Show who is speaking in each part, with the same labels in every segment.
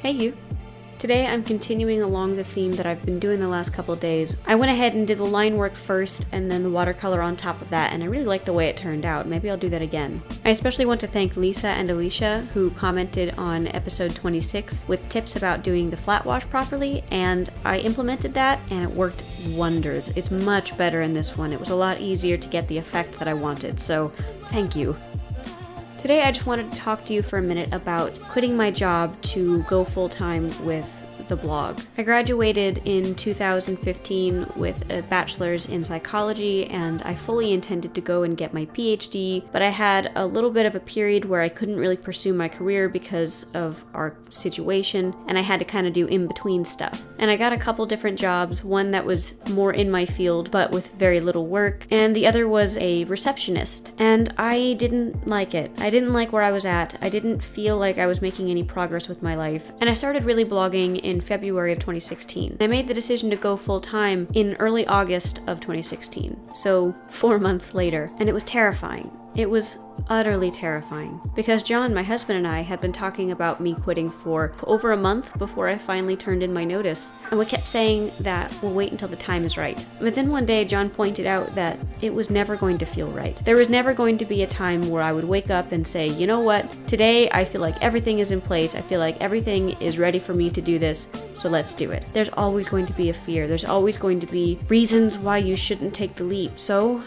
Speaker 1: Hey you! Today I'm continuing along the theme that I've been doing the last couple days. I went ahead and did the line work first and then the watercolor on top of that, and I really like the way it turned out. Maybe I'll do that again. I especially want to thank Lisa and Alicia, who commented on episode 26 with tips about doing the flat wash properly, and I implemented that and it worked wonders. It's much better in this one. It was a lot easier to get the effect that I wanted, so thank you. Today I just wanted to talk to you for a minute about quitting my job to go full-time with the blog. I graduated in 2015 with a bachelor's in psychology, and I fully intended to go and get my PhD, but I had a little bit of a period where I couldn't really pursue my career because of our situation, and I had to kind of do in-between stuff. And I got a couple different jobs, one that was more in my field but with very little work, and the other was a receptionist. And I didn't like it. I didn't like where I was at. I didn't feel like I was making any progress with my life. And I started really blogging in February of 2016. I made the decision to go full-time in early August of 2016, so 4 months later, and it was terrifying. It was utterly terrifying because John, my husband, and I had been talking about me quitting for over a month before I finally turned in my notice, and we kept saying that we'll wait until the time is right. But then one day John pointed out that it was never going to feel right. There was never going to be a time where I would wake up and say, you know what, today I feel like everything is in place, I feel like everything is ready for me to do this, so let's do it. There's always going to be a fear, there's always going to be reasons why you shouldn't take the leap, so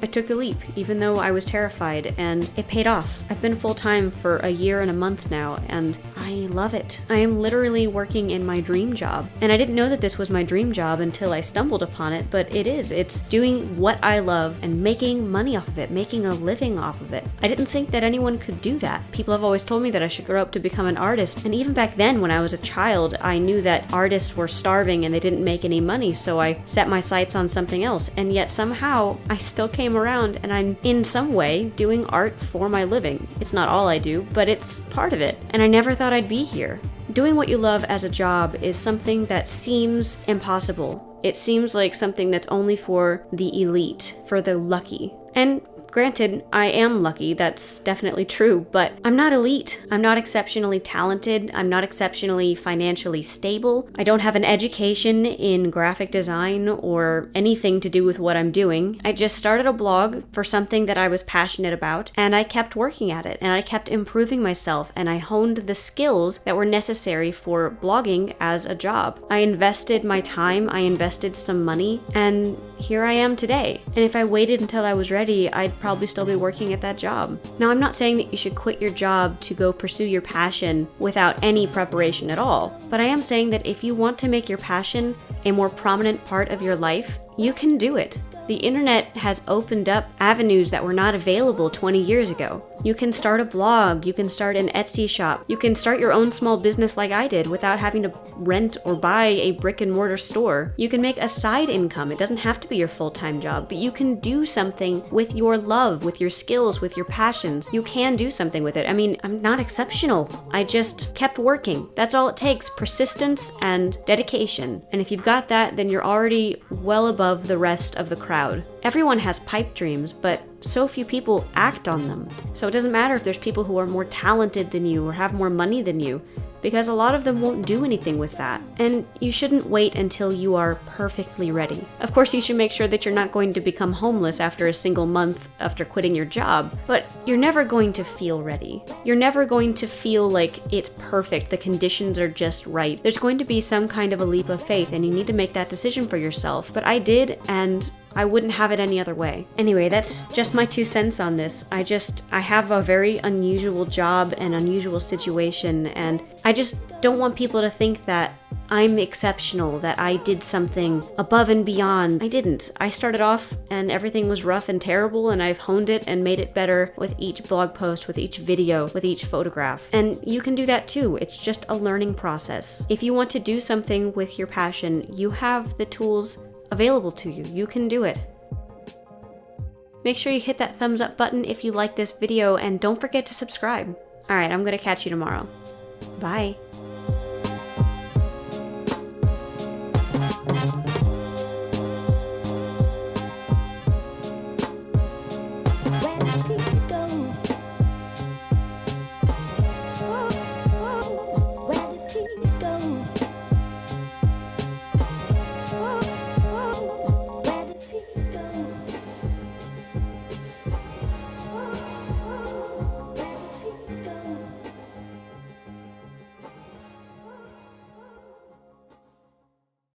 Speaker 1: I took the leap, even though I was terrified, and it paid off. I've been full-time for a year and a month now, and I love it. I am literally working in my dream job. And I didn't know that this was my dream job until I stumbled upon it, but it is. It's doing what I love and making money off of it, making a living off of it. I didn't think that anyone could do that. People have always told me that I should grow up to become an artist, and even back then when I was a child, I knew that artists were starving and they didn't make any money, so I set my sights on something else, and yet somehow I still came around and I'm in some way doing art for my living. It's not all I do, but it's part of it, and I never thought I'd be here. Doing what you love as a job is something that seems impossible. It seems like something that's only for the elite, for the lucky. And granted, I am lucky, that's definitely true, but I'm not elite. I'm not exceptionally talented. I'm not exceptionally financially stable. I don't have an education in graphic design or anything to do with what I'm doing. I just started a blog for something that I was passionate about, and I kept working at it, and I kept improving myself, and I honed the skills that were necessary for blogging as a job. I invested my time, I invested some money, and here I am today. And if I waited until I was ready, I'd probably still be working at that job. Now, I'm not saying that you should quit your job to go pursue your passion without any preparation at all, but I am saying that if you want to make your passion a more prominent part of your life, you can do it. The internet has opened up avenues that were not available 20 years ago. You can start a blog, you can start an Etsy shop, you can start your own small business like I did without having to rent or buy a brick and mortar store. You can make a side income. It doesn't have to be your full-time job, but you can do something with your love, with your skills, with your passions. You can do something with it. I mean, I'm not exceptional. I just kept working. That's all it takes, persistence and dedication. And if you've got that, then you're already well above the rest of the crowd. Everyone has pipe dreams, but so few people act on them. So it doesn't matter if there's people who are more talented than you or have more money than you, because a lot of them won't do anything with that. And you shouldn't wait until you are perfectly ready. Of course, you should make sure that you're not going to become homeless after a single month after quitting your job, but you're never going to feel ready. You're never going to feel like it's perfect, the conditions are just right. There's going to be some kind of a leap of faith, and you need to make that decision for yourself. But I did, and I wouldn't have it any other way. Anyway, that's just my 2 cents on this. I have a very unusual job and unusual situation, and I just don't want people to think that I'm exceptional, that I did something above and beyond. I didn't. I started off and everything was rough and terrible, and I've honed it and made it better with each blog post, with each video, with each photograph. And you can do that too. It's just a learning process. If you want to do something with your passion, you have the tools available to you. You can do it. Make sure you hit that thumbs up button if you like this video, and don't forget to subscribe. Alright, I'm gonna catch you tomorrow. Bye.
Speaker 2: Where the peaks go.